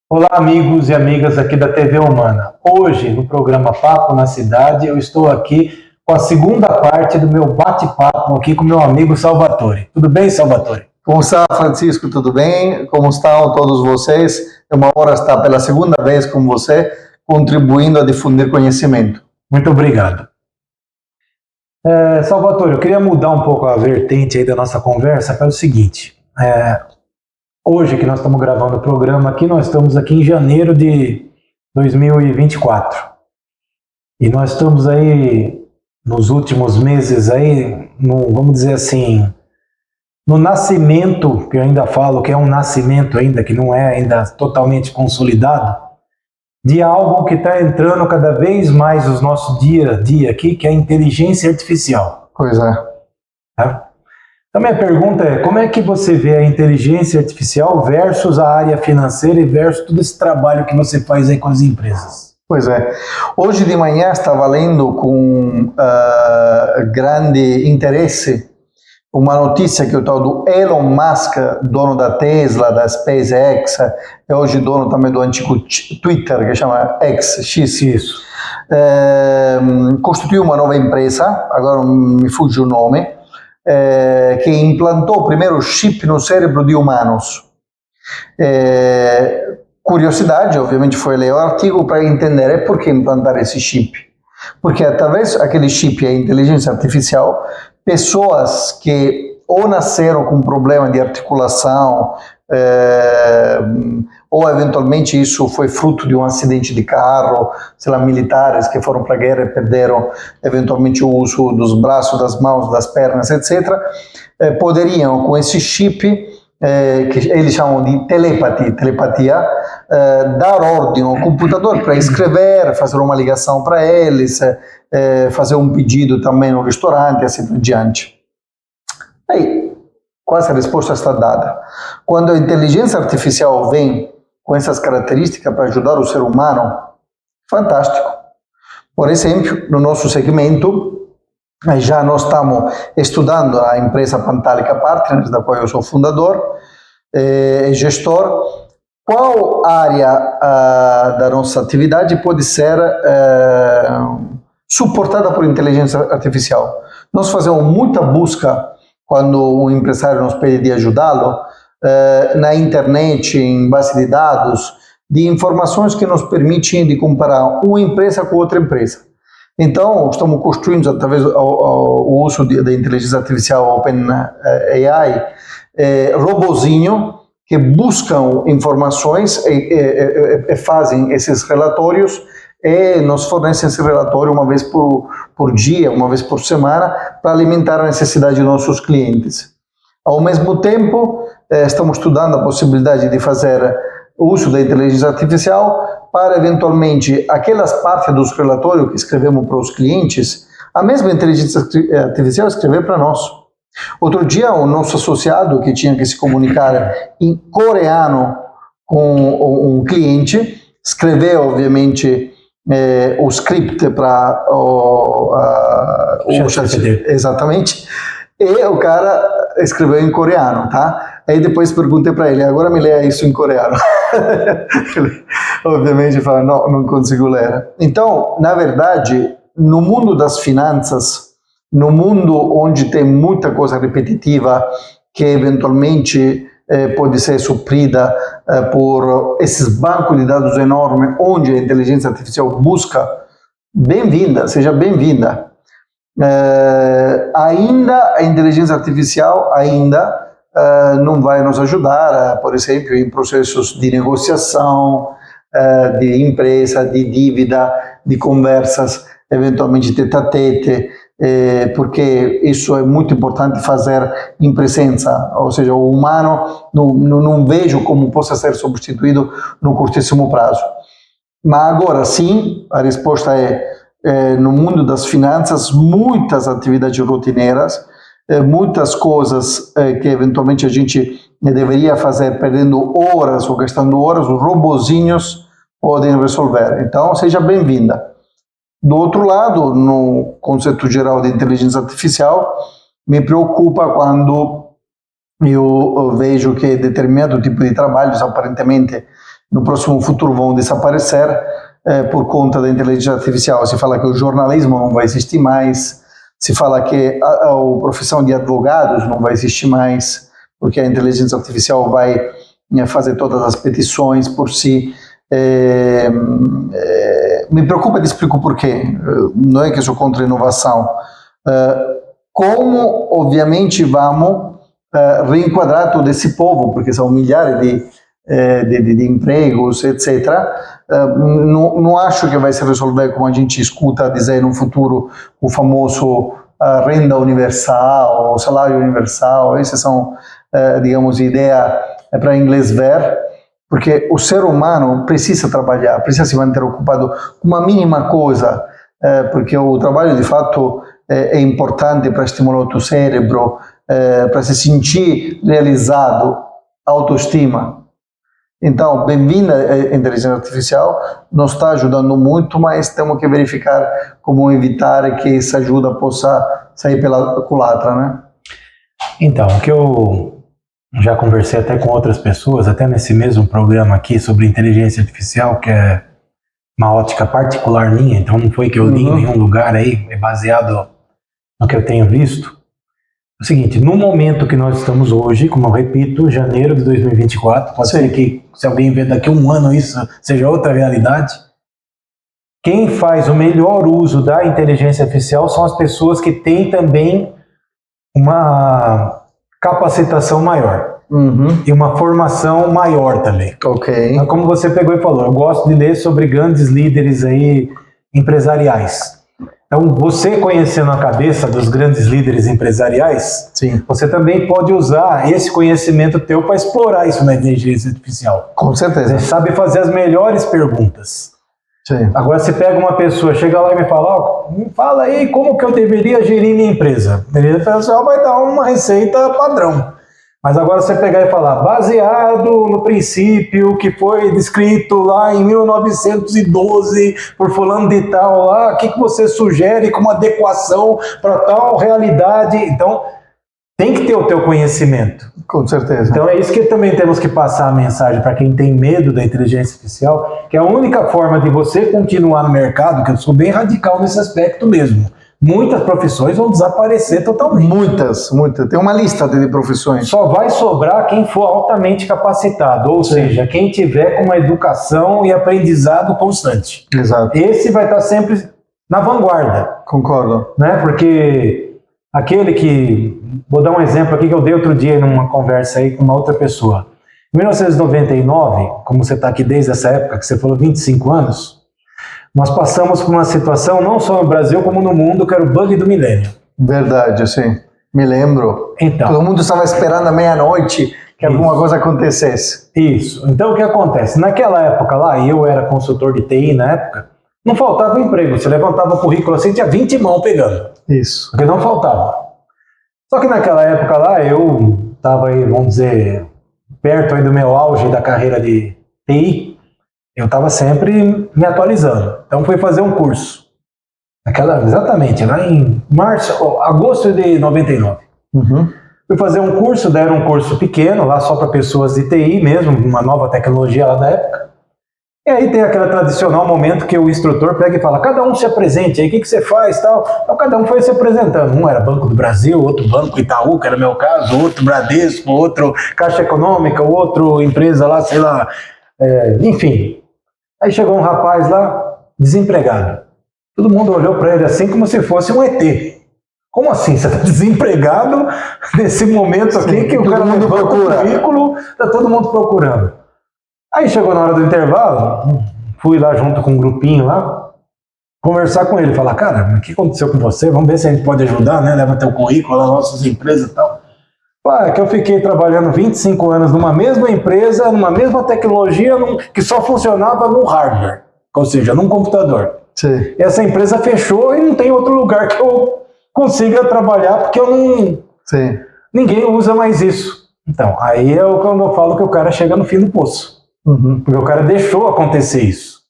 Olá, amigos e amigas aqui da TV Humana. Hoje, no programa Papo na Cidade, eu estou aqui com a segunda parte do meu bate-papo aqui com meu amigo Salvatore. Tudo bem, Salvatore? Como está, Francisco? Tudo bem? Como estão todos vocês? É uma honra estar pela segunda vez com você, contribuindo a difundir conhecimento. Muito obrigado. Salvatore, eu queria mudar um pouco a vertente aí da nossa conversa para o seguinte. Hoje que nós estamos gravando o programa aqui, nós estamos aqui em janeiro de 2024. E nós estamos aí nos últimos meses aí, vamos dizer assim, no nascimento, que eu ainda falo que é um nascimento ainda, que não é ainda totalmente consolidado, de algo que está entrando cada vez mais no nosso dia a dia aqui, que é a inteligência artificial. Pois é. Tá? Então, minha pergunta é, como é que você vê a inteligência artificial versus a área financeira e versus todo esse trabalho que você faz aí com as empresas? Pois é. Hoje de manhã estava lendo com grande interesse uma notícia que o tal do Elon Musk, dono da Tesla, da SpaceX, é hoje dono também do antigo Twitter, que chama X. Isso. Constituiu uma nova empresa, agora me fuge o nome, que implantou o primeiro chip no cérebro de humanos. Curiosidade, obviamente, foi ler o artigo para entender por que implantar esse chip. Porque através daquele chip e a inteligência artificial, pessoas que ou nasceram com problema de articulação, ou eventualmente isso foi fruto de um acidente de carro, sei lá, militares que foram para a guerra e perderam eventualmente o uso dos braços, das mãos, das pernas, etc., poderiam, com esse chip, que eles chamam de telepatia, dar ordem ao computador para escrever, fazer uma ligação para eles, fazer um pedido também no restaurante, assim por diante. Aí, quase a resposta está dada. Quando a inteligência artificial vem com essas características para ajudar o ser humano, fantástico. Por exemplo, no nosso segmento, já nós estamos estudando a empresa Pantalica Partners, da qual eu sou fundador e gestor. Qual área da nossa atividade pode ser suportada por inteligência artificial? Nós fazemos muita busca quando um empresário nos pede de ajudá-lo, na internet, em base de dados, de informações que nos permitem de comparar uma empresa com outra empresa. Então, estamos construindo, através do uso da inteligência artificial OpenAI, robozinho que buscam informações e fazem esses relatórios e nos fornecem esse relatório uma vez por dia, uma vez por semana, para alimentar a necessidade de nossos clientes. Ao mesmo tempo, estamos estudando a possibilidade de fazer uso da inteligência artificial para, eventualmente, aquelas partes dos relatórios que escrevemos para os clientes, a mesma inteligência artificial escrever para nós. Outro dia, o nosso associado, que tinha que se comunicar em coreano com um cliente, escreveu, obviamente, o script para o chat, exatamente, e o cara escreveu em coreano, tá? Aí depois perguntei para ele, agora me leia isso em coreano. Ele, obviamente, fala, não consigo ler. Então, na verdade, no mundo das finanças, no mundo onde tem muita coisa repetitiva, que eventualmente pode ser suprida por esses bancos de dados enormes, onde a inteligência artificial busca, bem-vinda, seja bem-vinda. Ainda a inteligência artificial não vai nos ajudar, por exemplo, em processos de negociação, de empresa, de dívida, de conversas, eventualmente tete-a-tete, porque isso é muito importante fazer em presença, ou seja, o humano não vejo como possa ser substituído no curtíssimo prazo. Mas agora sim, a resposta no mundo das finanças, muitas atividades rotineiras, muitas coisas que eventualmente a gente deveria fazer perdendo horas ou gastando horas, os robozinhos podem resolver. Então, seja bem-vinda. Do outro lado, no conceito geral de inteligência artificial, me preocupa quando eu vejo que determinado tipo de trabalhos, aparentemente, no próximo futuro vão desaparecer por conta da inteligência artificial. Se fala que o jornalismo não vai existir mais, se fala que a profissão de advogados não vai existir mais, porque a inteligência artificial vai fazer todas as petições por si. Me preocupa e te explico por quê. Não é que eu sou contra a inovação. Como, obviamente, vamos reenquadrar todo esse povo, porque são milhares de empregos, etc. Não acho que vai se resolver como a gente escuta dizer no futuro o famoso renda universal, o salário universal. Essas são, digamos, ideia para inglês ver, porque o ser humano precisa trabalhar, precisa se manter ocupado com uma mínima coisa, porque o trabalho de fato é importante para estimular o teu cérebro, para se sentir realizado, autoestima. Então, bem-vinda a inteligência artificial, nos está ajudando muito, mas temos que verificar como evitar que essa ajuda possa sair pela culatra, né? Então, o que eu já conversei até com outras pessoas, até nesse mesmo programa aqui sobre inteligência artificial, que é uma ótica particular minha, então não foi que eu li em nenhum lugar aí, é baseado no que eu tenho visto. É o seguinte, no momento que nós estamos hoje, como eu repito, janeiro de 2024, pode ser que se alguém ver daqui a um ano isso seja outra realidade, quem faz o melhor uso da inteligência artificial são as pessoas que têm também uma capacitação maior e uma formação maior também. Ok. Então, como você pegou e falou, eu gosto de ler sobre grandes líderes aí empresariais. Então, você conhecendo a cabeça dos grandes líderes empresariais, sim, você também pode usar esse conhecimento teu para explorar isso na inteligência artificial. Com certeza. Você sabe fazer as melhores perguntas. Sim. Agora, você pega uma pessoa, chega lá e me fala, me fala aí como que eu deveria gerir minha empresa. A inteligência artificial vai dar uma receita padrão. Mas agora você pegar e falar, baseado no princípio que foi descrito lá em 1912 por fulano de tal lá, o que você sugere como adequação para tal realidade? Então, tem que ter o teu conhecimento. Com certeza. Então é isso que também temos que passar a mensagem para quem tem medo da inteligência artificial, que a única forma de você continuar no mercado, que eu sou bem radical nesse aspecto mesmo, muitas profissões vão desaparecer totalmente. Muitas. Tem uma lista de profissões. Só vai sobrar quem for altamente capacitado, ou seja, quem tiver com uma educação e aprendizado constante. Exato. Esse vai estar sempre na vanguarda. Concordo. Né? Porque aquele que... Vou dar um exemplo aqui que eu dei outro dia numa conversa aí com uma outra pessoa. Em 1999, como você está aqui desde essa época, que você falou 25 anos, nós passamos por uma situação, não só no Brasil, como no mundo, que era o bug do milênio. Verdade, sim. Me lembro. Então, todo mundo estava esperando à meia-noite que alguma coisa acontecesse. Isso. Então, o que acontece? Naquela época lá, e eu era consultor de TI na época, não faltava emprego. Você levantava o currículo assim, tinha 20 mãos pegando. Isso. Porque não faltava. Só que naquela época lá, eu estava aí, vamos dizer, perto aí do meu auge da carreira de TI, eu estava sempre me atualizando. Então fui fazer um curso. Exatamente, lá em agosto de 99. Fui fazer um curso, deram um curso pequeno, lá só para pessoas de TI mesmo, uma nova tecnologia lá da época. E aí tem aquele tradicional momento que o instrutor pega e fala, cada um se apresente aí, o que você faz, tal. Então cada um foi se apresentando. Um era Banco do Brasil, outro Banco Itaú, que era meu caso, outro Bradesco, outro Caixa Econômica, outro empresa lá, sei lá, enfim. Aí chegou um rapaz lá, desempregado. Todo mundo olhou para ele assim como se fosse um ET. Como assim? Você está desempregado nesse momento aqui que o cara não procura currículo, está todo mundo procurando. Aí chegou na hora do intervalo, fui lá junto com um grupinho lá, conversar com ele, falar, cara, o que aconteceu com você? Vamos ver se a gente pode ajudar, né? Leva teu currículo, as nossas empresas e tal. É que eu fiquei trabalhando 25 anos numa mesma empresa, numa mesma tecnologia, que só funcionava no hardware, ou seja, num computador. Sim. Essa empresa fechou e não tem outro lugar que eu consiga trabalhar, porque eu não... Sim. Ninguém usa mais isso. Então, aí é quando eu falo que o cara chega no fim do poço. Porque o cara deixou acontecer isso.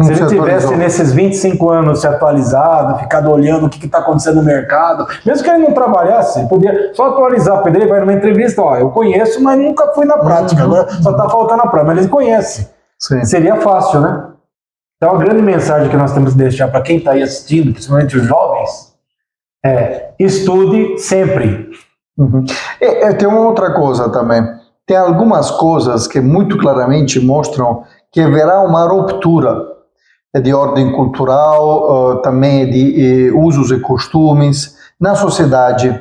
Se ele tivesse nesses 25 anos se atualizado, ficado olhando o que está acontecendo no mercado, mesmo que ele não trabalhasse, ele podia só atualizar, porque ele vai numa entrevista, ó, eu conheço, mas nunca fui na prática, agora só está faltando a prática, mas ele conhece. Sim. Seria fácil, né? Então a grande mensagem que nós temos que deixar para quem está aí assistindo, principalmente os jovens, é estude sempre. Tem uma outra coisa também. Tem algumas coisas que muito claramente mostram que haverá uma ruptura de ordem cultural, também de usos e costumes na sociedade.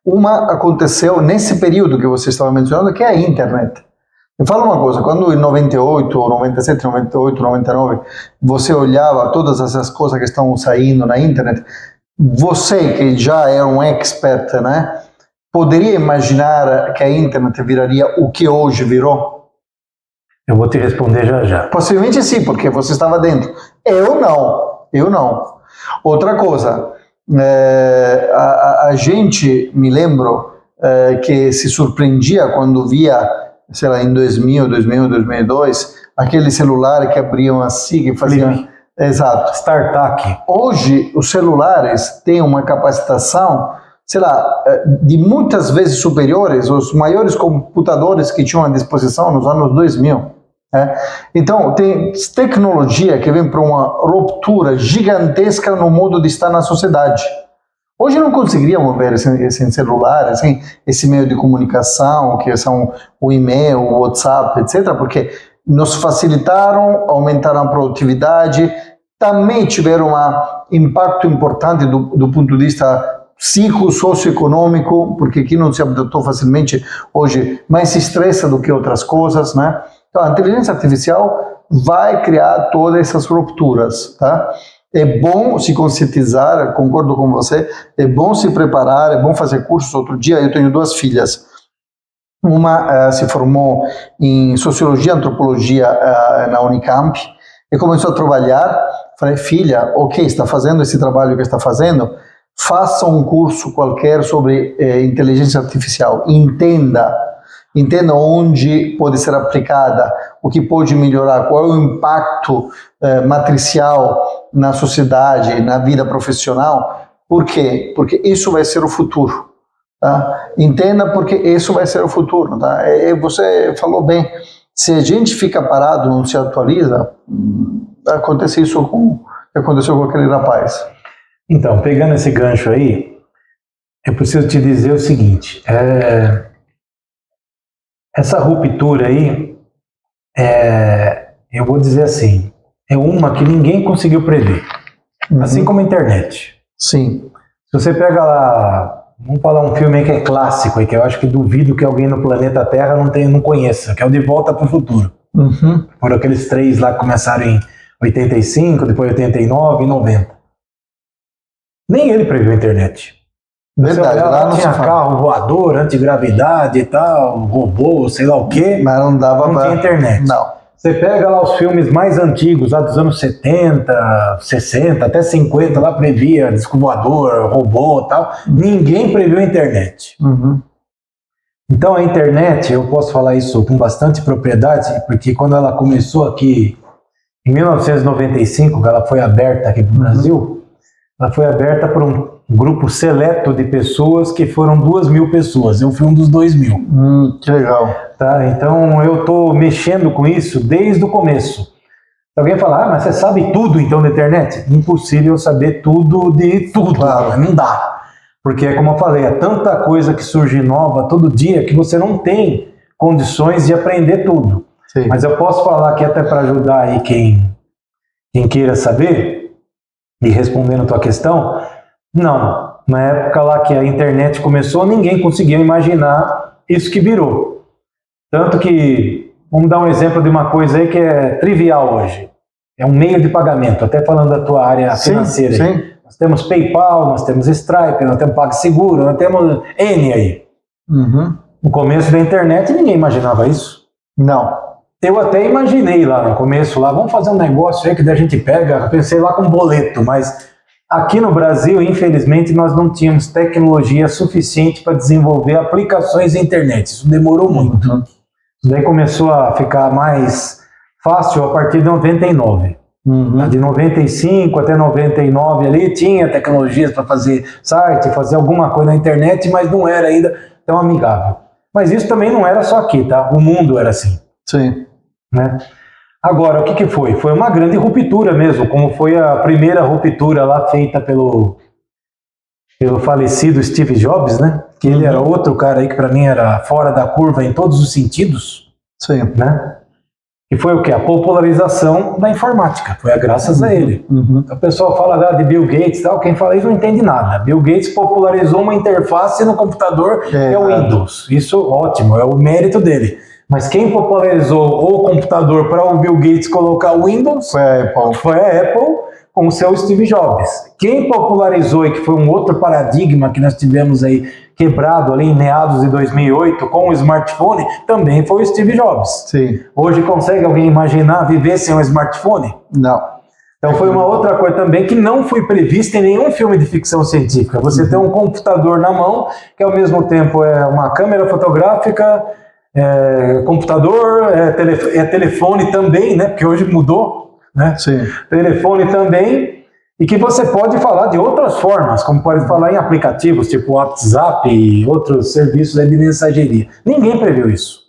Uma aconteceu nesse período que você estava mencionando, que é a internet. Me fala uma coisa, quando em 98, 97, 98, 99, você olhava todas essas coisas que estão saindo na internet, você que já é um expert, né, poderia imaginar que a internet viraria o que hoje virou? Eu vou te responder já já. Possivelmente sim, porque você estava dentro. Eu não. Outra coisa, a gente, me lembro, que se surpreendia quando via, sei lá, em 2000, 2002, aquele celular que abriam assim, que faziam... Exato. StarTAC. Hoje, os celulares têm uma capacitação, sei lá, de muitas vezes superiores aos maiores computadores que tinham à disposição nos anos 2000. Então, tem tecnologia que vem para uma ruptura gigantesca no modo de estar na sociedade. Hoje não conseguiríamos ver esse celular, assim, esse meio de comunicação, que são o e-mail, o WhatsApp, etc., porque nos facilitaram, aumentaram a produtividade, também tiveram um impacto importante do ponto de vista psico-socioeconômico, porque quem não se adaptou facilmente hoje mais se estressa do que outras coisas, né? Então, a inteligência artificial vai criar todas essas rupturas, tá? É bom se conscientizar, concordo com você, é bom se preparar, é bom fazer cursos. Outro dia eu tenho duas filhas, uma se formou em Sociologia e Antropologia na Unicamp e começou a trabalhar. Falei, filha, ok, está fazendo esse trabalho que está fazendo, faça um curso qualquer sobre inteligência artificial, entenda onde pode ser aplicada, o que pode melhorar, qual é o impacto matricial na sociedade, na vida profissional. Por quê? Porque isso vai ser o futuro. Tá? Entenda, porque isso vai ser o futuro. Tá? Você falou bem, se a gente fica parado, não se atualiza, acontece isso que aconteceu com aquele rapaz. Então, pegando esse gancho aí, eu preciso te dizer o seguinte, essa ruptura aí, eu vou dizer assim, é uma que ninguém conseguiu prever, assim como a internet. Sim. Se você pega lá, vamos falar um filme aí que é clássico, que eu acho que duvido que alguém no planeta Terra não conheça, que é o De Volta para o Futuro. Por aqueles 3 lá que começaram em 85, depois 89 e 90. Nem ele previu a internet. Verdade, lá tinha carro voador, antigravidade e tal, robô, sei lá o quê. Mas não tinha internet. Não. Você pega lá os filmes mais antigos, lá dos anos 70, 60, até 50, lá previa disco voador, robô e tal. Ninguém previu a internet. Então a internet, eu posso falar isso com bastante propriedade, porque quando ela começou aqui, em 1995, que ela foi aberta aqui para o Brasil, ela foi aberta por um grupo seleto de pessoas, que foram 2.000 pessoas. Eu fui um dos 2.000. Que legal. Tá? Então eu estou mexendo com isso desde o começo. Se alguém falar, mas você sabe tudo então da internet? Impossível saber tudo de tudo. Claro. Não dá. Porque é como eu falei, é tanta coisa que surge nova todo dia que você não tem condições de aprender tudo. Sim. Mas eu posso falar que até para ajudar aí quem queira saber, e respondendo a tua questão, não. Na época lá que a internet começou, ninguém conseguia imaginar isso que virou. Tanto que, vamos dar um exemplo de uma coisa aí que é trivial hoje. É um meio de pagamento, até falando da tua área financeira. Sim, sim. Nós temos PayPal, nós temos Stripe, nós temos PagSeguro, nós temos N aí. No começo da internet, ninguém imaginava isso. Não. Eu até imaginei lá no começo, lá, vamos fazer um negócio aí que daí a gente pega, eu pensei lá com boleto, mas aqui no Brasil, infelizmente, nós não tínhamos tecnologia suficiente para desenvolver aplicações de internet. Isso demorou muito. Isso daí começou a ficar mais fácil a partir de 99. De 95 até 99 ali tinha tecnologias para fazer site, fazer alguma coisa na internet, mas não era ainda tão amigável. Mas isso também não era só aqui, tá? O mundo era assim. Sim. Né? Agora, o que foi? Foi uma grande ruptura mesmo, como foi a primeira ruptura lá feita pelo falecido Steve Jobs, né? Que ele era outro cara aí que para mim era fora da curva em todos os sentidos. Sim. Né? E foi o quê? A popularização da informática. Foi graças a ele. Então, o pessoal fala de Bill Gates, tal, quem fala isso não entende nada. Bill Gates popularizou uma interface no computador que é o Windows. Isso, ótimo, é o mérito dele. Mas quem popularizou o computador para o Bill Gates colocar o Windows foi a Apple. Foi a Apple com o seu Steve Jobs. Quem popularizou, e que foi um outro paradigma que nós tivemos aí quebrado ali em meados de 2008 com o smartphone, também foi o Steve Jobs. Sim. Hoje consegue alguém imaginar viver sem um smartphone? Não. Então foi uma outra coisa também que não foi prevista em nenhum filme de ficção científica. Você tem um computador na mão, que ao mesmo tempo é uma câmera fotográfica, computador, telefone também, né? Porque hoje mudou, né? Sim. Telefone também. E que você pode falar de outras formas, como pode falar em aplicativos, tipo WhatsApp e outros serviços de mensageria. Ninguém previu isso.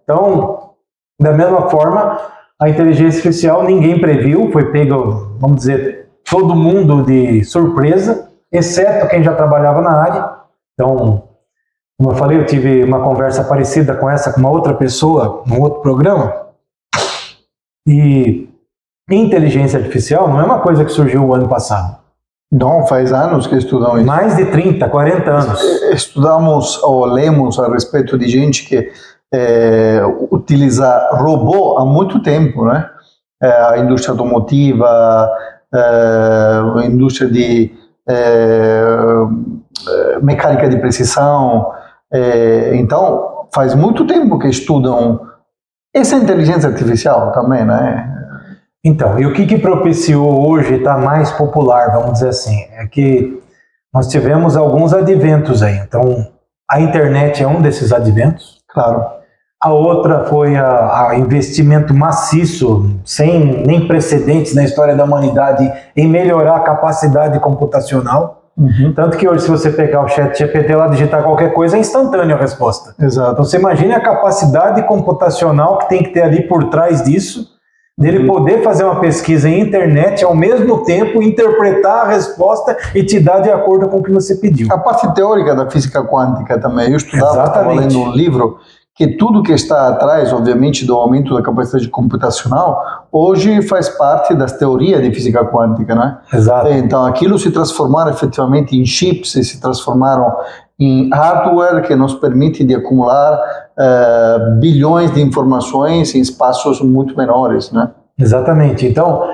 Então, da mesma forma, a inteligência artificial ninguém previu, foi pego, vamos dizer, todo mundo de surpresa, exceto quem já trabalhava na área. Então, como eu falei, eu tive uma conversa parecida com essa com uma outra pessoa, num outro programa, e inteligência artificial não é uma coisa que surgiu o ano passado. Não, faz anos que estudamos isso. Mais de 30, 40 anos. Estudamos ou lemos a respeito de gente que utiliza robô há muito tempo, né? A indústria automotiva, a indústria de mecânica de precisão. Então, faz muito tempo que estudam essa inteligência artificial também, né? Então, e o que propiciou hoje estar mais popular, vamos dizer assim, é que nós tivemos alguns adventos aí. Então, a internet é um desses adventos. Claro. A outra foi a investimento maciço, sem nem precedentes na história da humanidade, em melhorar a capacidade computacional. Tanto que hoje, se você pegar o ChatGPT lá, digitar qualquer coisa, é instantânea a resposta. Exato. Então, você imagina a capacidade computacional que tem que ter ali por trás disso, dele poder fazer uma pesquisa em internet, ao mesmo tempo interpretar a resposta e te dar de acordo com o que você pediu. A parte teórica da física quântica também. Eu estava lendo um livro que tudo que está atrás, obviamente, do aumento da capacidade computacional, hoje faz parte das teorias de física quântica, né? Exato. Então, aquilo se transformaram efetivamente em chips, se transformaram em hardware que nos permite de acumular bilhões de informações em espaços muito menores, né? Exatamente. Então,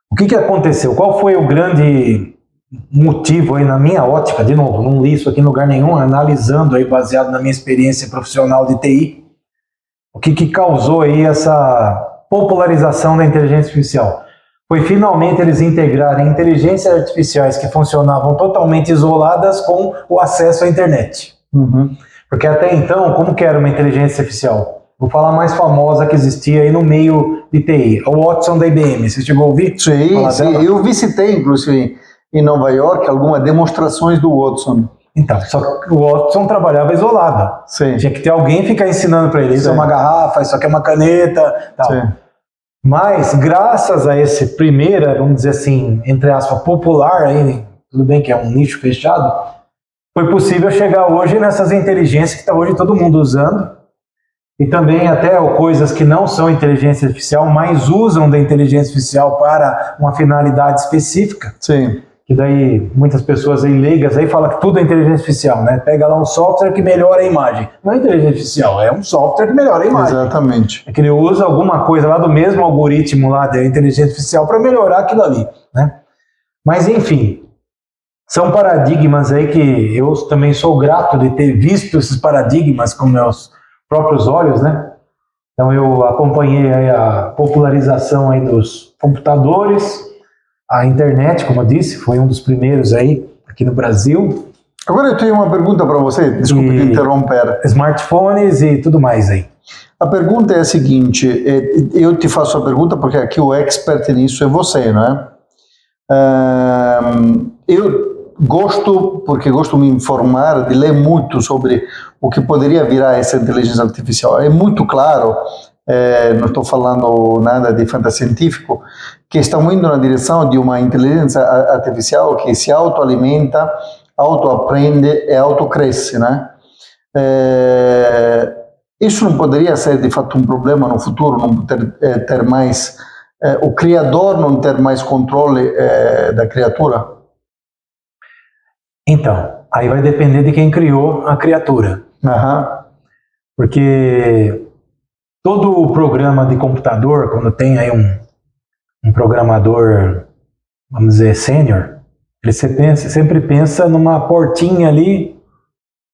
o que aconteceu? Qual foi o grande motivo aí na minha ótica, de novo, não li isso aqui em lugar nenhum, analisando aí baseado na minha experiência profissional de TI, o que causou aí essa popularização da inteligência artificial? Foi finalmente eles integrarem inteligências artificiais que funcionavam totalmente isoladas com o acesso à internet. Porque até então, como que era uma inteligência artificial? Vou falar a mais famosa que existia aí no meio de TI, o Watson da IBM. Você chegou a ouvir? Sim, eu visitei, inclusive, em Nova York, algumas demonstrações do Watson. Então, só que o Watson trabalhava isolado. Sim. Tinha que ter alguém ficar ensinando para ele, isso é uma garrafa, isso aqui é uma caneta, tal. Sim. Mas, graças a esse primeiro, vamos dizer assim, entre aspas, popular, aí, tudo bem que é um nicho fechado, foi possível chegar hoje nessas inteligências que está hoje todo mundo usando, e também até coisas que não são inteligência artificial, mas usam da inteligência artificial para uma finalidade específica. Sim. Que daí muitas pessoas aí leigas aí falam que tudo é inteligência artificial, né? Pega lá um software que melhora a imagem. Não é inteligência artificial, é um software que melhora a imagem. Exatamente. É que ele usa alguma coisa lá do mesmo algoritmo lá da inteligência artificial para melhorar aquilo ali, né? Mas enfim, são paradigmas aí que eu também sou grato de ter visto esses paradigmas com meus próprios olhos, né? Então eu acompanhei aí a popularização aí dos computadores, a internet, como eu disse, foi um dos primeiros aí aqui no Brasil. Agora eu tenho uma pergunta para você, desculpe te interromper. Smartphones e tudo mais aí. A pergunta é a seguinte, eu te faço a pergunta porque aqui o expert nisso é você, não é? Eu gosto, porque gosto de me informar, de ler muito sobre o que poderia virar essa inteligência artificial. É muito claro, não estou falando nada de fantascientífico, que estamos indo na direção de uma inteligência artificial que se autoalimenta, autoaprende e autocresce, né? Isso não poderia ser de fato um problema no futuro, não ter mais, o criador não ter mais controle da criatura? Então, aí vai depender de quem criou a criatura. Porque todo o programa de computador, quando tem aí um programador, vamos dizer, sênior, ele sempre pensa numa portinha ali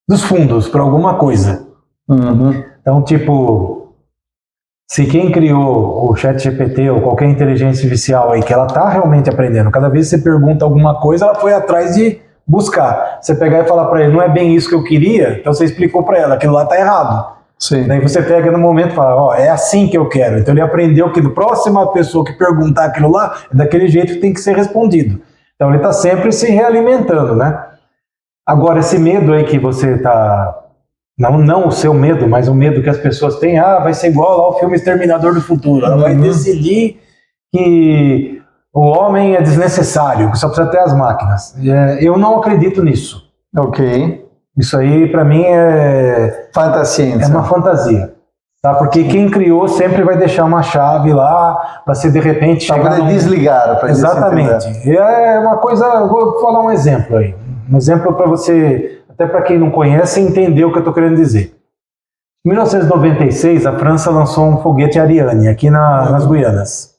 dos fundos para alguma coisa. Então, tipo, se quem criou o ChatGPT ou qualquer inteligência artificial aí, que ela está realmente aprendendo, cada vez que você pergunta alguma coisa, ela foi atrás de buscar. Você pegar e falar para ele, não é bem isso que eu queria, então você explicou para ela, aquilo lá está errado. Sim. Daí você pega no momento e fala, ó, é assim que eu quero. Então ele aprendeu que a próxima pessoa que perguntar aquilo lá, é daquele jeito que tem que ser respondido. Então ele está sempre se realimentando, né? Agora, esse medo aí que você está... Não o seu medo, mas o medo que as pessoas têm, vai ser igual lá o filme Exterminador do Futuro. Ela vai decidir que o homem é desnecessário, que só precisa ter as máquinas. Eu não acredito nisso. Ok. Isso aí, para mim, é uma fantasia. Tá? Porque quem criou sempre vai deixar uma chave lá para se de repente chegar para desligar. Pra exatamente. É uma coisa, vou falar um exemplo aí. Um exemplo para você, até para quem não conhece, entender o que eu estou querendo dizer. Em 1996, a França lançou um foguete Ariane aqui nas Guianas.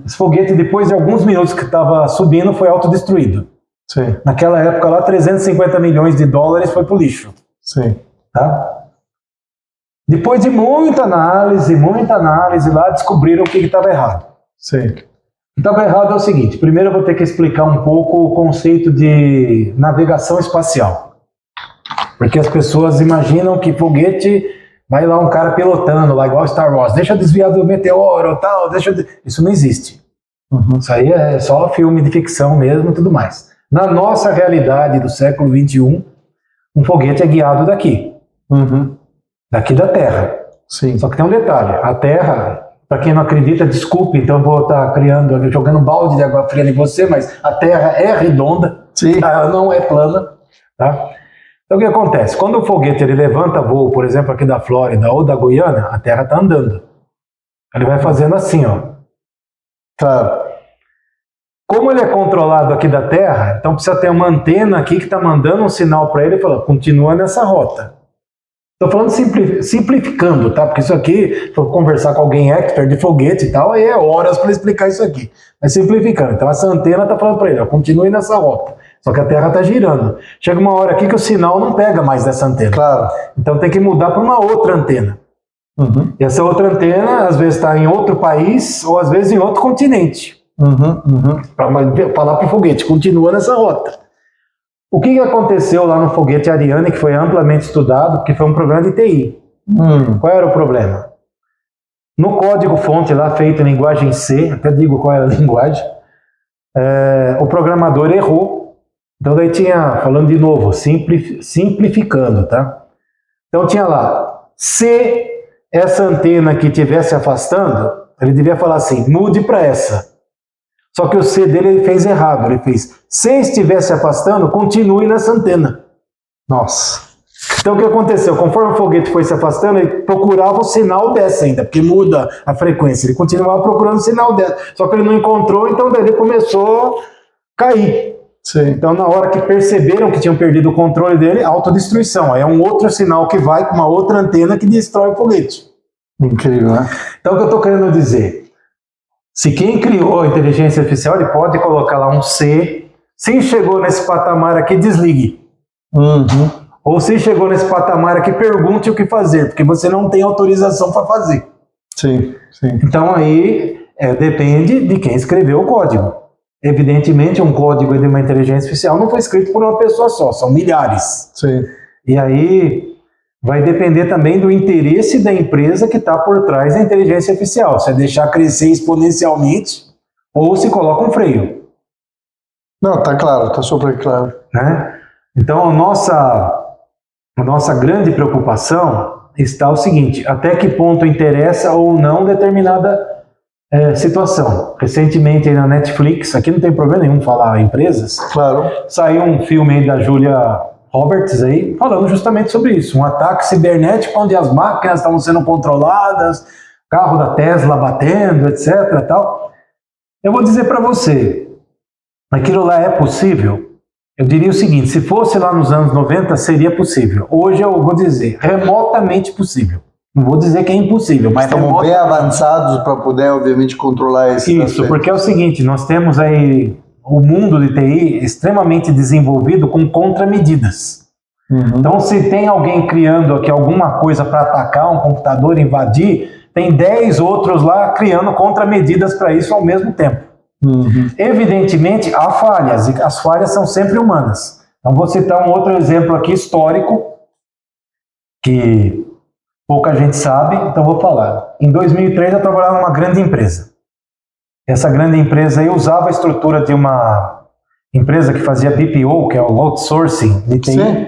Esse foguete, depois de alguns minutos que estava subindo, foi autodestruído. Sim. Naquela época lá, 350 milhões de dólares foi pro lixo. Sim. Tá? Depois de muita análise lá, descobriram o que estava errado. Sim. O que estava errado é o seguinte, primeiro eu vou ter que explicar um pouco o conceito de navegação espacial. Porque as pessoas imaginam que foguete, vai lá um cara pilotando, lá igual Star Wars, deixa eu desviar do meteoro tal, isso não existe. Isso aí é só filme de ficção mesmo e tudo mais. Na nossa realidade do século XXI, um foguete é guiado daqui. Daqui da Terra. Sim. Só que tem um detalhe. A Terra, para quem não acredita, desculpe, então eu vou estar jogando um balde de água fria em você, mas a Terra é redonda. Sim. Ela não é plana. Tá? Então o que acontece? Quando o foguete ele levanta voo, por exemplo, aqui da Flórida ou da Guiana, a Terra está andando. Ele vai fazendo assim, ó. Claro. Como ele é controlado aqui da Terra, então precisa ter uma antena aqui que está mandando um sinal para ele e falando, continua nessa rota. Estou falando simplificando, tá? Porque isso aqui, se eu conversar com alguém expert de foguete e tal, aí é horas para explicar isso aqui. Mas simplificando. Então essa antena está falando para ele, continue nessa rota. Só que a Terra está girando. Chega uma hora aqui que o sinal não pega mais dessa antena. Claro. Então tem que mudar para uma outra antena. E essa outra antena, às vezes está em outro país ou às vezes em outro continente. Para falar para o foguete, continua nessa rota. O que aconteceu lá no foguete Ariane, que foi amplamente estudado, porque foi um problema de TI. Qual era o problema? No código-fonte lá, feito em linguagem C, até digo qual era a linguagem, o programador errou. Então daí tinha, falando de novo, simplificando, tá? Então tinha lá, se essa antena que estivesse afastando, ele devia falar assim, mude para essa. Só que o C dele ele fez errado, ele fez, se estivesse afastando, continue nessa antena. Nossa. Então o que aconteceu? Conforme o foguete foi se afastando, ele procurava o sinal dessa ainda, porque muda a frequência, ele continuava procurando o sinal dessa. Só que ele não encontrou, então daí ele começou a cair. Sim. Então na hora que perceberam que tinham perdido o controle dele, autodestruição. Aí é um outro sinal que vai com uma outra antena que destrói o foguete. Incrível, né? Então o que eu estou querendo dizer? Se quem criou a inteligência artificial, ele pode colocar lá um C. Se chegou nesse patamar aqui, desligue. Ou se chegou nesse patamar aqui, pergunte o que fazer, porque você não tem autorização para fazer. Sim, sim. Então aí depende de quem escreveu o código. Evidentemente, um código de uma inteligência artificial não foi escrito por uma pessoa só, são milhares. Sim. E aí vai depender também do interesse da empresa que está por trás da inteligência artificial. Se é deixar crescer exponencialmente ou se coloca um freio. Não, tá claro, tá super claro. Né? Então, a nossa grande preocupação está o seguinte: até que ponto interessa ou não determinada situação. Recentemente aí na Netflix, aqui não tem problema nenhum falar empresas, Claro. saiu um filme aí da Julia Roberts aí, falando justamente sobre isso, um ataque cibernético onde as máquinas estavam sendo controladas, carro da Tesla batendo, etc. Tal. Eu vou dizer para você, aquilo lá é possível? Eu diria o seguinte: se fosse lá nos anos 90, seria possível. Hoje eu vou dizer, remotamente possível. Não vou dizer que é impossível, mas estamos bem avançados para poder, obviamente, controlar esse Isso, aspecto. porque é o seguinte, nós temos aí o mundo de TI extremamente desenvolvido com contramedidas. Então, se tem alguém criando aqui alguma coisa para atacar um computador, invadir, tem 10 outros lá criando contramedidas para isso ao mesmo tempo. Evidentemente, há falhas, e as falhas são sempre humanas. Então, vou citar um outro exemplo aqui histórico, que pouca gente sabe, então vou falar. Em 2003, eu trabalhava numa grande empresa. Essa grande empresa aí usava a estrutura de uma empresa que fazia BPO, que é o outsourcing de TI, Sim.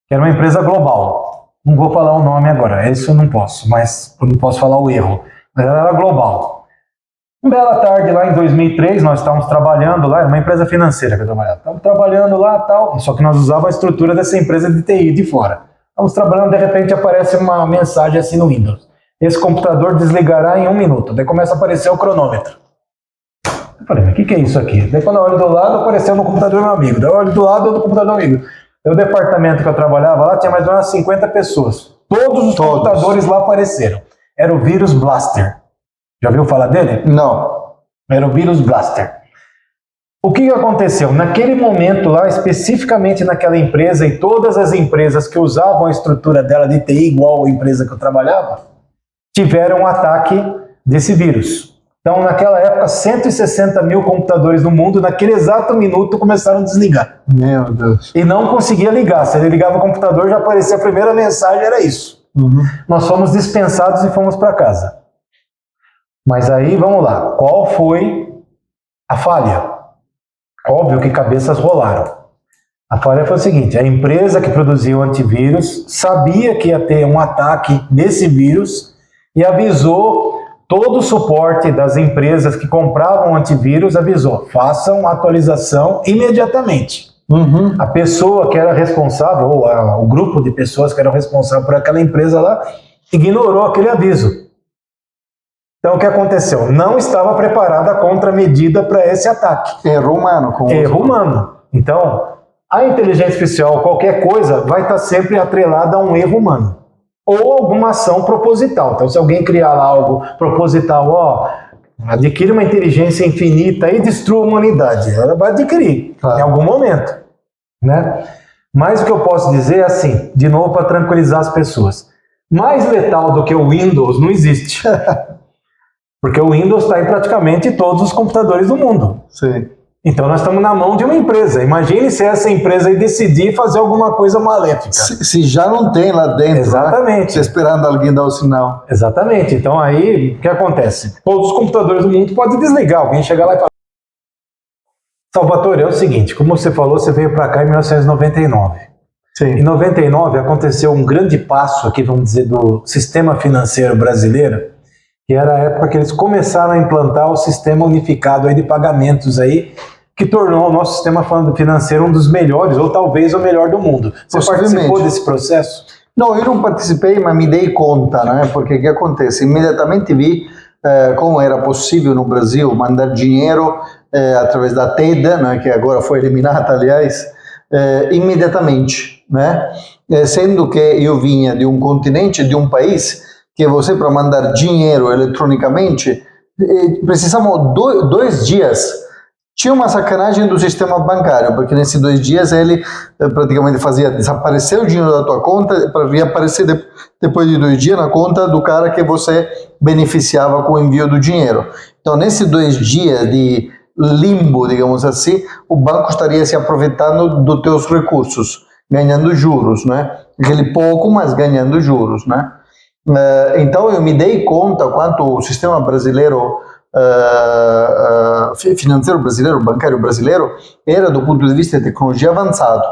que era uma empresa global. Não vou falar o nome agora, isso eu não posso, mas eu não posso falar o erro. Mas ela era global. Uma bela tarde lá em 2003, nós estávamos trabalhando lá, era uma empresa financeira que eu trabalhava. Estávamos trabalhando lá e tal, só que nós usávamos a estrutura dessa empresa de TI de fora. Estamos trabalhando, de repente aparece uma mensagem assim no Windows: esse computador desligará em 1 minuto. Daí começa a aparecer o cronômetro. Eu falei, mas o que é isso aqui? Daí quando eu olho do lado, apareceu no computador do meu amigo. Daí eu olho do lado do computador do meu amigo. Daí o departamento que eu trabalhava lá tinha mais ou menos 50 pessoas. Todos os computadores lá apareceram. Era o vírus Blaster. Já ouviu falar dele? Não. Era o vírus Blaster. O que aconteceu? Naquele momento lá, especificamente naquela empresa e todas as empresas que usavam a estrutura dela de TI igual a empresa que eu trabalhava, tiveram um ataque desse vírus. Então, naquela época, 160 mil computadores no mundo, naquele exato minuto, começaram a desligar. Meu Deus. E não conseguia ligar. Se ele ligava o computador, já aparecia a primeira mensagem, era isso. Nós fomos dispensados e fomos para casa. Mas aí, vamos lá. Qual foi a falha? Óbvio que cabeças rolaram. A falha foi o seguinte: a empresa que produziu o antivírus sabia que ia ter um ataque desse vírus e avisou todo o suporte das empresas que compravam antivírus, avisou, façam a atualização imediatamente. A pessoa que era responsável, ou o grupo de pessoas que eram responsáveis por aquela empresa lá, ignorou aquele aviso. Então, o que aconteceu? Não estava preparada a contramedida para esse ataque. Erro humano. Erro humano. Então, a inteligência artificial, qualquer coisa, vai estar sempre atrelada a um erro humano. Ou alguma ação proposital. Então, se alguém criar lá algo proposital, adquire uma inteligência infinita e destrua a humanidade, ela vai adquirir em algum momento. Né? Mas o que eu posso dizer é assim, de novo para tranquilizar as pessoas: mais letal do que o Windows não existe. Porque o Windows está em praticamente todos os computadores do mundo. Sim. Então nós estamos na mão de uma empresa. Imagine se essa empresa aí decidir fazer alguma coisa maléfica. Se já não tem lá dentro. Exatamente. Né? Esperando alguém dar o sinal. Exatamente. Então aí, o que acontece? Todos os computadores do mundo podem desligar. Alguém chega lá e fala: Salvatore, é o seguinte, como você falou, você veio para cá em 1999. Sim. Em 99 aconteceu um grande passo aqui, vamos dizer, do sistema financeiro brasileiro, que era a época que eles começaram a implantar o sistema unificado aí de pagamentos aí, que tornou o nosso sistema financeiro um dos melhores, ou talvez o melhor do mundo. Você participou desse processo? Não, eu não participei, mas me dei conta, né? Porque o que acontece? Imediatamente vi como era possível no Brasil mandar dinheiro através da TED, né? Que agora foi eliminada, aliás, imediatamente, né? Sendo que eu vinha de um continente, de um país que você, para mandar dinheiro eletronicamente, precisava 2 dias. Tinha uma sacanagem do sistema bancário, porque nesses 2 dias ele praticamente fazia desaparecer o dinheiro da tua conta para reaparecer depois de 2 dias na conta do cara que você beneficiava com o envio do dinheiro. Então, nesses 2 dias de limbo, digamos assim, o banco estaria se aproveitando dos teus recursos, ganhando juros, né? Aquele pouco, mas ganhando juros, né? Então eu me dei conta quanto o sistema brasileiro, financeiro brasileiro, bancário brasileiro, era do ponto de vista de tecnologia avançado.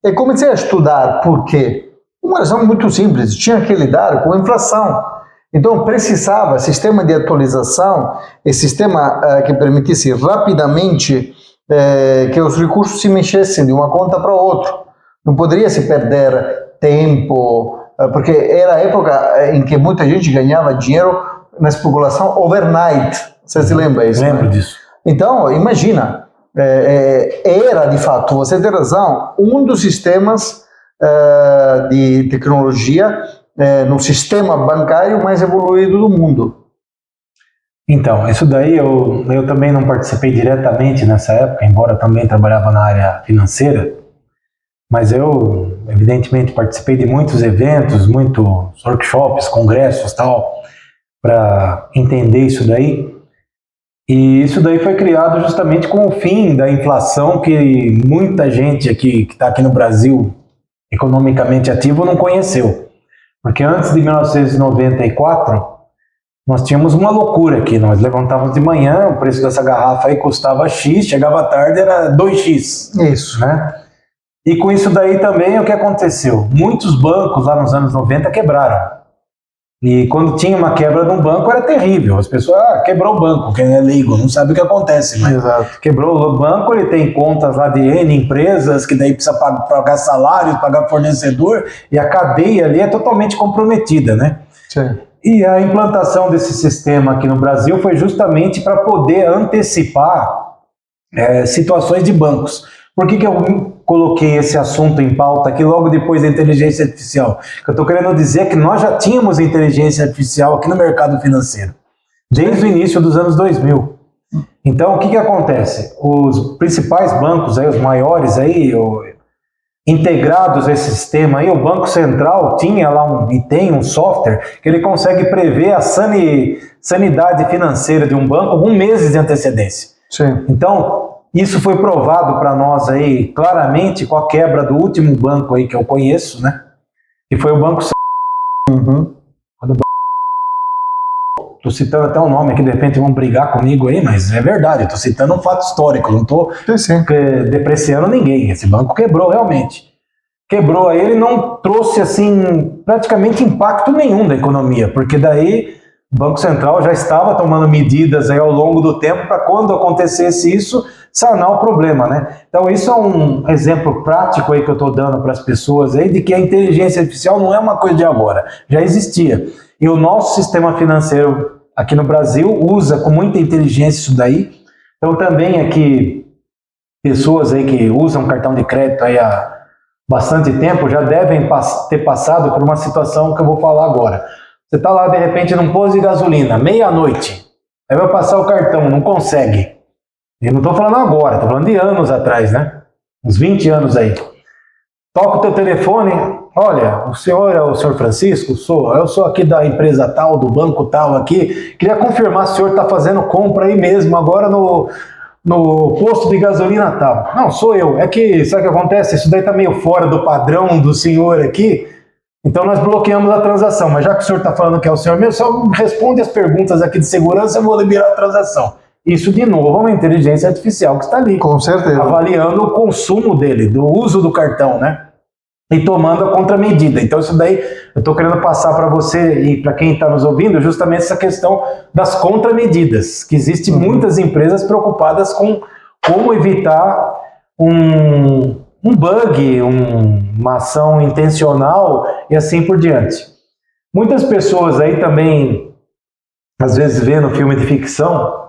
E comecei a estudar por quê. Uma razão muito simples, tinha que lidar com a inflação. Então precisava sistema de atualização e sistema que permitisse rapidamente que os recursos se mexessem de uma conta para outra. Não poderia se perder tempo, porque era a época em que muita gente ganhava dinheiro na especulação overnight. Você se lembra isso? Lembro disso. Então, imagina, era de fato, você tem razão, um dos sistemas de tecnologia no sistema bancário mais evoluído do mundo. Então, isso daí eu também não participei diretamente nessa época, embora também trabalhava na área financeira, mas eu, evidentemente, participei de muitos eventos, muitos workshops, congressos, tal, para entender isso daí. E isso daí foi criado justamente com o fim da inflação que muita gente aqui, que está aqui no Brasil, economicamente ativo, não conheceu. Porque antes de 1994, nós tínhamos uma loucura aqui. Nós levantávamos de manhã, o preço dessa garrafa aí custava X, chegava à tarde era 2X. Isso. Né? E com isso daí também o que aconteceu? Muitos bancos lá nos anos 90 quebraram. E quando tinha uma quebra de um banco era terrível. As pessoas, quebrou o banco, quem é leigo não sabe o que acontece. Mas exato. Quebrou o banco, ele tem contas lá de N empresas, que daí precisa pagar salário, pagar fornecedor, e a cadeia ali é totalmente comprometida, né? Sim. E a implantação desse sistema aqui no Brasil foi justamente para poder antecipar situações de bancos. Por que eu coloquei esse assunto em pauta aqui logo depois da inteligência artificial? Eu estou querendo dizer que nós já tínhamos inteligência artificial aqui no mercado financeiro, desde o início dos anos 2000. Então, o que acontece? Os principais bancos, aí, os maiores, aí, integrados a esse sistema, aí, o Banco Central tinha lá e tem um software que ele consegue prever a sanidade financeira de um banco com meses de antecedência. Sim. Então, isso foi provado para nós aí claramente com a quebra do último banco aí que eu conheço, né? Que foi o Banco Uhum. Estou citando até o nome aqui, de repente vão brigar comigo aí, mas é verdade, estou citando um fato histórico, não estou depreciando ninguém. Esse banco quebrou realmente. Quebrou aí, ele não trouxe assim praticamente impacto nenhum da economia, porque daí o Banco Central já estava tomando medidas aí ao longo do tempo para quando acontecesse isso, sanar o problema, né? Então isso é um exemplo prático aí que eu estou dando para as pessoas aí de que a inteligência artificial não é uma coisa de agora, já existia. E o nosso sistema financeiro aqui no Brasil usa com muita inteligência isso daí. Então também aqui pessoas aí que usam cartão de crédito aí há bastante tempo já devem ter passado por uma situação que eu vou falar agora. Você está lá de repente num posto de gasolina, meia-noite, aí vai passar o cartão, não consegue. Eu não estou falando agora, estou falando de anos atrás, né? Uns 20 anos aí. Toca o teu telefone, olha, o senhor é o senhor Francisco? Eu sou aqui da empresa tal, do banco tal aqui. Queria confirmar se o senhor está fazendo compra aí mesmo, agora no posto de gasolina tal. Não, sou eu. É que, sabe o que acontece? Isso daí está meio fora do padrão do senhor aqui. Então nós bloqueamos a transação. Mas já que o senhor está falando que é o senhor mesmo, só responde as perguntas aqui de segurança, eu vou liberar a transação. Isso, de novo, é uma inteligência artificial que está ali. Com certeza. Avaliando o consumo dele, do uso do cartão, né? E tomando a contramedida. Então isso daí eu estou querendo passar para você e para quem está nos ouvindo justamente essa questão das contramedidas, que existem muitas empresas preocupadas com como evitar um bug, uma ação intencional e assim por diante. Muitas pessoas aí também, às vezes vendo filme de ficção,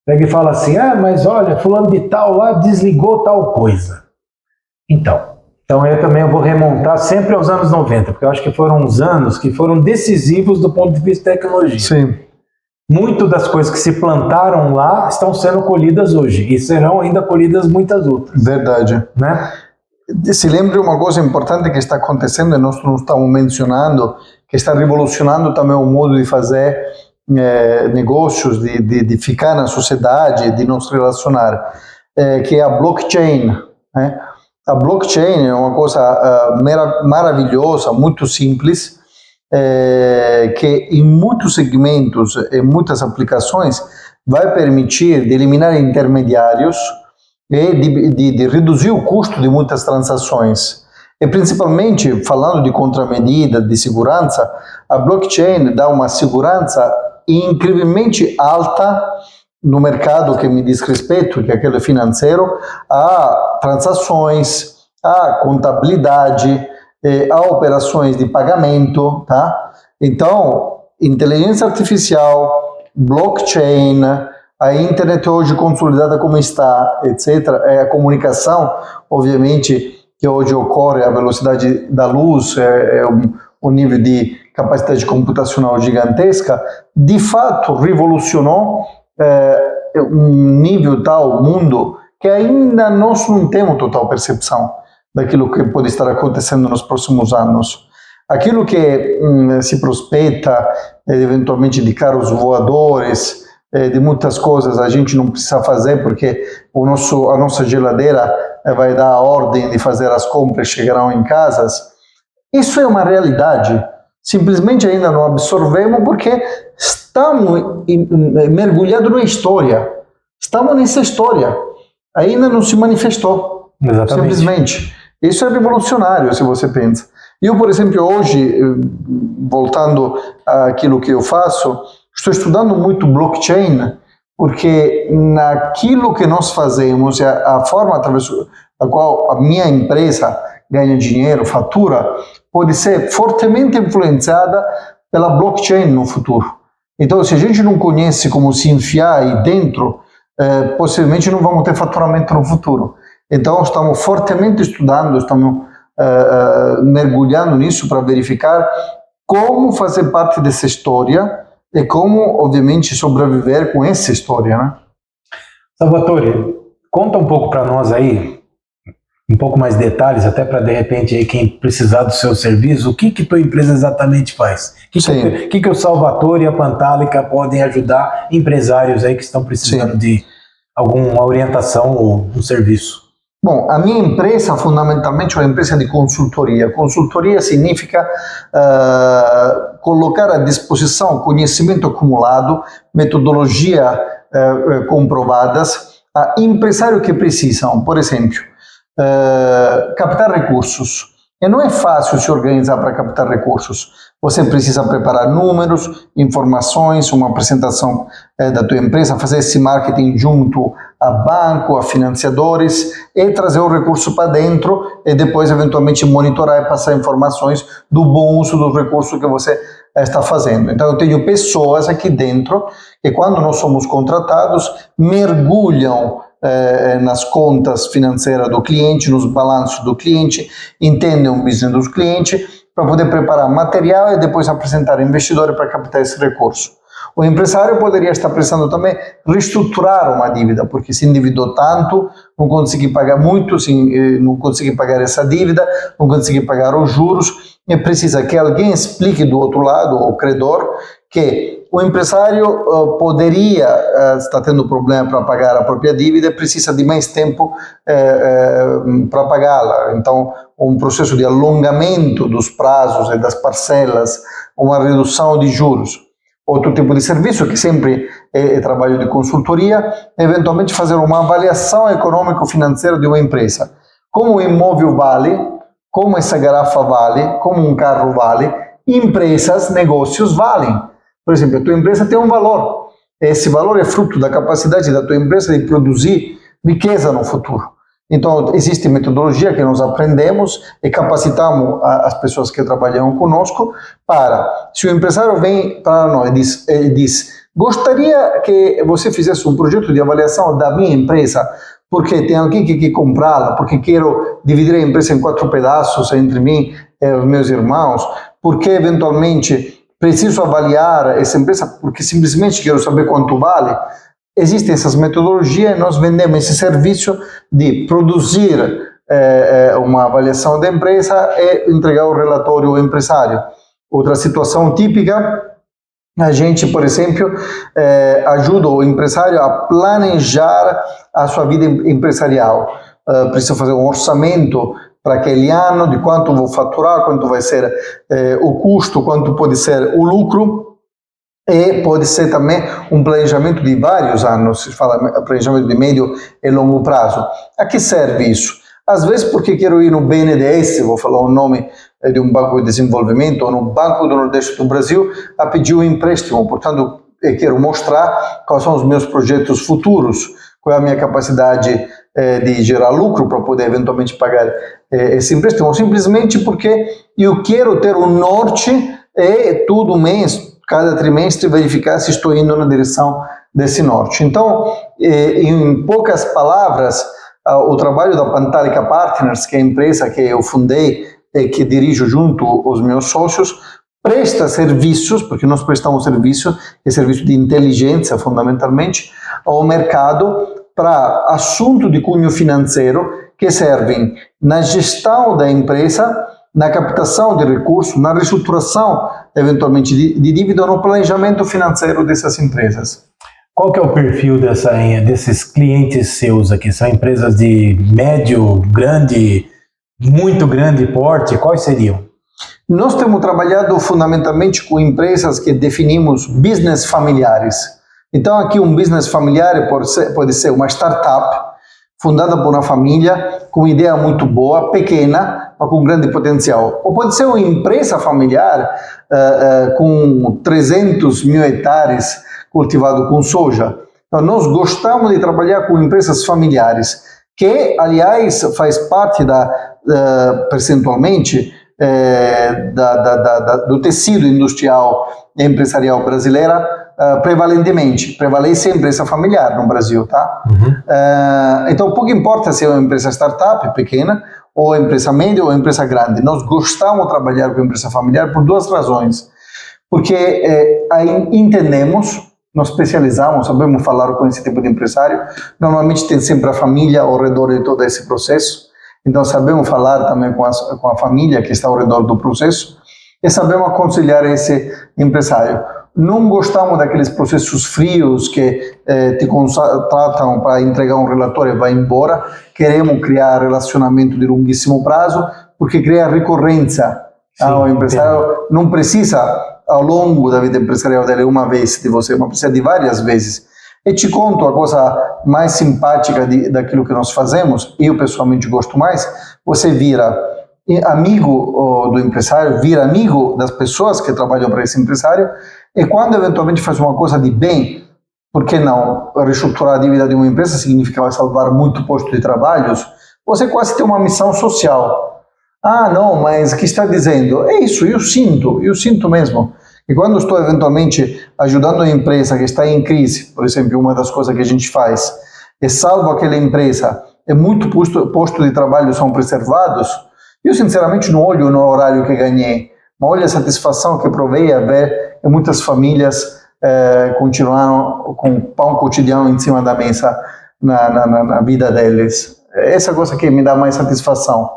pega e fala assim, mas olha, fulano de tal lá desligou tal coisa. Então eu também vou remontar sempre aos anos 90, porque eu acho que foram uns anos que foram decisivos do ponto de vista de tecnologia. Sim. Muito das coisas que se plantaram lá estão sendo colhidas hoje, e serão ainda colhidas muitas outras. Verdade. Né? Se lembre uma coisa importante que está acontecendo, e nós não estamos mencionando, que está revolucionando também o modo de fazer negócios, de ficar na sociedade, de nos relacionar, que é a blockchain, né? A blockchain é uma coisa maravilhosa, muito simples, que em muitos segmentos, em muitas aplicações, vai permitir de eliminar intermediários e de reduzir o custo de muitas transações. E principalmente, falando de contramedida, de segurança, a blockchain dá uma segurança incrivelmente alta no mercado que me diz respeito, que é aquele financeiro, a transações, a contabilidade, a operações de pagamento, tá? Então, inteligência artificial, blockchain, a internet hoje consolidada como está, etc., a comunicação, obviamente, que hoje ocorre à velocidade da luz, um nível de capacidade computacional gigantesca, de fato revolucionou um nível tal, mundo, que ainda nós não temos total percepção daquilo que pode estar acontecendo nos próximos anos. Aquilo que se prospecta, eventualmente de carros voadores, de muitas coisas a gente não precisa fazer porque a nossa geladeira vai dar a ordem de fazer as compras, chegarão em casas. Isso é uma realidade. Simplesmente ainda não absorvemos porque estamos mergulhados na história. Estamos nessa história. Ainda não se manifestou. Exatamente. Simplesmente. Isso é revolucionário, se você pensa. Eu, por exemplo, hoje, voltando àquilo que eu faço, estou estudando muito blockchain, porque naquilo que nós fazemos, a forma através da qual a minha empresa ganha dinheiro, fatura, pode ser fortemente influenciada pela blockchain no futuro. Então, se a gente não conhece como se enfiar aí dentro, possivelmente não vamos ter faturamento no futuro. Então, estamos fortemente estudando, estamos mergulhando nisso para verificar como fazer parte dessa história e como, obviamente, sobreviver com essa história, né? Salvatore, conta um pouco para nós aí, um pouco mais detalhes, até para de repente aí quem precisar do seu serviço, o que tua empresa exatamente faz? O que o Salvatore e a Pantalica podem ajudar empresários aí que estão precisando de alguma orientação ou um serviço? Bom, a minha empresa fundamentalmente é uma empresa de consultoria. Consultoria significa colocar à disposição conhecimento acumulado, metodologia comprovadas a empresários que precisam, por exemplo, captar recursos. E não é fácil se organizar para captar recursos. Você precisa preparar números, informações, uma apresentação da tua empresa, fazer esse marketing junto a banco, a financiadores e trazer o recurso para dentro e depois eventualmente monitorar e passar informações do bom uso dos recursos que você está fazendo. Então eu tenho pessoas aqui dentro que quando nós somos contratados mergulham nas contas financeiras do cliente, nos balanços do cliente, entendem o business do cliente para poder preparar material e depois apresentar ao investidor para captar esse recurso. O empresário poderia estar precisando também reestruturar uma dívida, porque se endividou tanto, não conseguiu pagar muito, não conseguiu pagar essa dívida, não conseguiu pagar os juros, e precisa que alguém explique do outro lado, o credor, que o empresário poderia estar tendo problema para pagar a própria dívida, precisa de mais tempo para pagá-la. Então, um processo de alongamento dos prazos e das parcelas, uma redução de juros. Outro tipo de serviço, que sempre é trabalho de consultoria, eventualmente fazer uma avaliação econômico-financeira de uma empresa. Como o imóvel vale, como essa garrafa vale, como um carro vale, empresas, negócios valem. Por exemplo, a tua empresa tem um valor. Esse valor é fruto da capacidade da tua empresa de produzir riqueza no futuro. Então, existe metodologia que nós aprendemos e capacitamos as pessoas que trabalham conosco para, se o empresário vem para nós e diz, gostaria que você fizesse um projeto de avaliação da minha empresa, porque tem alguém que quer comprá-la, porque quero dividir a empresa em 4 pedaços entre mim e os meus irmãos, porque eventualmente preciso avaliar essa empresa, porque simplesmente quero saber quanto vale. Existem essas metodologias e nós vendemos esse serviço de produzir uma avaliação da empresa e entregar o relatório ao empresário. Outra situação típica A gente, por exemplo, ajuda o empresário a planejar a sua vida empresarial. Precisa fazer um orçamento para aquele ano, de quanto vou faturar, quanto vai ser o custo, quanto pode ser o lucro, e pode ser também um planejamento de vários anos, se fala planejamento de médio e longo prazo. A que serve isso? Às vezes porque quero ir no BNDES, vou falar o nome de um banco de desenvolvimento, ou no Banco do Nordeste do Brasil, a pedir um empréstimo. Portanto, eu quero mostrar quais são os meus projetos futuros, qual é a minha capacidade de gerar lucro para poder eventualmente pagar esse empréstimo, simplesmente porque eu quero ter um norte e todo mês, cada trimestre, verificar se estou indo na direção desse norte. Então, em poucas palavras, o trabalho da Pantalica Partners, que é a empresa que eu fundei e que dirijo junto aos meus sócios, presta serviços, porque nós prestamos serviço de inteligência fundamentalmente, ao mercado para assuntos de cunho financeiro que servem na gestão da empresa, na captação de recursos, na reestruturação, eventualmente, de dívida, no planejamento financeiro dessas empresas. Qual que é o perfil desses clientes seus aqui? São empresas de médio, grande, muito grande porte? Quais seriam? Nós temos trabalhado fundamentalmente com empresas que definimos business familiares. Então, aqui um business familiar pode ser uma startup fundada por uma família com ideia muito boa, pequena, mas com grande potencial. Ou pode ser uma empresa familiar com 300 mil hectares cultivado com soja. Então, nós gostamos de trabalhar com empresas familiares, que, aliás, faz parte percentualmente do tecido industrial e empresarial brasileira, prevalentemente. Prevalece a empresa familiar no Brasil, tá? Uhum. Então, pouco importa se é uma empresa startup pequena, ou empresa média, ou empresa grande. Nós gostamos de trabalhar com empresa familiar por duas razões. Porque entendemos, nos especializamos, sabemos falar com esse tipo de empresário. Normalmente tem sempre a família ao redor de todo esse processo. Então sabemos falar também com a família que está ao redor do processo e sabemos aconselhar esse empresário. Não gostamos daqueles processos frios que te contratam para entregar um relatório e vai embora. Queremos criar relacionamento de longuíssimo prazo, porque cria recorrência. O empresário não precisa, ao longo da vida empresarial dele, uma vez de você, mas precisa de várias vezes. E te conto a coisa mais simpática daquilo que nós fazemos, eu pessoalmente gosto mais, você vira amigo do empresário, vira amigo das pessoas que trabalham para esse empresário, e quando eventualmente faz uma coisa de bem, por que não? Reestruturar a dívida de uma empresa significa salvar muito posto de trabalhos, você quase tem uma missão social. Ah, não, mas o que está dizendo? É isso, eu sinto mesmo. E quando estou eventualmente ajudando uma empresa que está em crise, por exemplo, uma das coisas que a gente faz, e salvo aquela empresa, e muito posto de trabalho são preservados, eu sinceramente não olho no horário que ganhei, mas olho a satisfação que provei a ver que muitas famílias continuaram com o pão cotidiano em cima da mesa na vida deles. Essa coisa que me dá mais satisfação.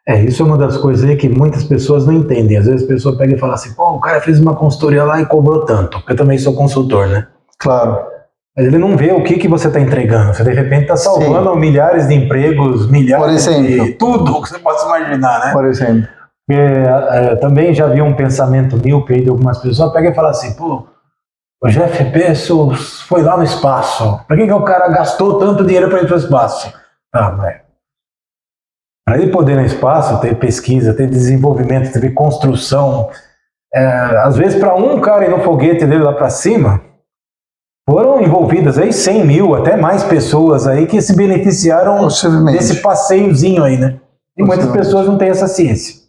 Isso é uma das coisas aí que muitas pessoas não entendem. Às vezes a pessoa pega e fala assim, pô, o cara fez uma consultoria lá e cobrou tanto, porque eu também sou consultor, né? Claro. Mas ele não vê o que você está entregando. Você, de repente, está salvando milhares de empregos, milhares de tudo que você possa imaginar, né? Por exemplo. Também já vi um pensamento míope aí de algumas pessoas, pega e fala assim, pô, o Jeff Bezos foi lá no espaço. Para que o cara gastou tanto dinheiro para ir para o espaço? Para ele poder ir no espaço, ter pesquisa, ter desenvolvimento, ter construção, às vezes para um cara ir no foguete dele lá para cima, foram envolvidas aí 100 mil, até mais pessoas aí que se beneficiaram desse passeiozinho aí, né? E muitas pessoas não têm essa ciência.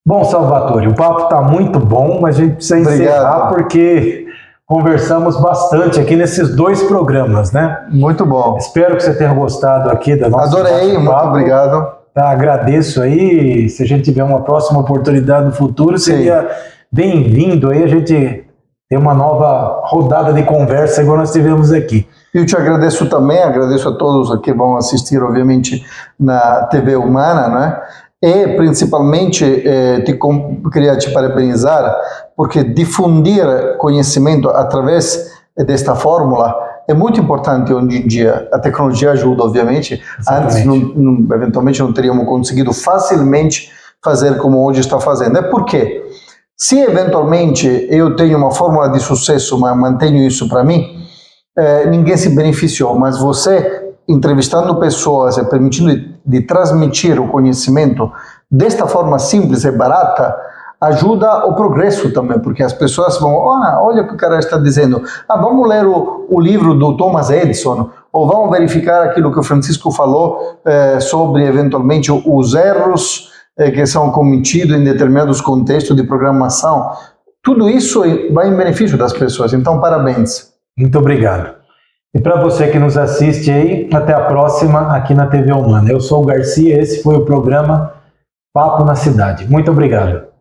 Bom, Salvatore, o papo está muito bom, mas a gente precisa encerrar porque conversamos bastante aqui nesses 2 programas, né? Muito bom. Espero que você tenha gostado aqui da nossa Adorei, muito obrigado. Agradeço aí, se a gente tiver uma próxima oportunidade no futuro, seria bem-vindo aí a gente ter uma nova rodada de conversa igual nós tivemos aqui. Eu te agradeço também, agradeço a todos que vão assistir, obviamente, na TV Humana, né? E, principalmente, queria te parabenizar, porque difundir conhecimento através desta fórmula é muito importante hoje em dia. A tecnologia ajuda, obviamente. Exatamente. Antes, eventualmente, não teríamos conseguido facilmente fazer como hoje está fazendo. É porque, se eventualmente eu tenho uma fórmula de sucesso, mas mantenho isso para mim, ninguém se beneficiou, mas você, entrevistando pessoas e permitindo de transmitir o conhecimento desta forma simples e barata, ajuda o progresso também, porque as pessoas vão, olha o que o cara está dizendo, vamos ler o livro do Thomas Edison, ou vamos verificar aquilo que o Francisco falou sobre, eventualmente, os erros que são cometidos em determinados contextos de programação. Tudo isso vai em benefício das pessoas, então parabéns. Muito obrigado. E para você que nos assiste aí, até a próxima aqui na TV Humana. Eu sou o Garcia, esse foi o programa Papo na Cidade. Muito obrigado.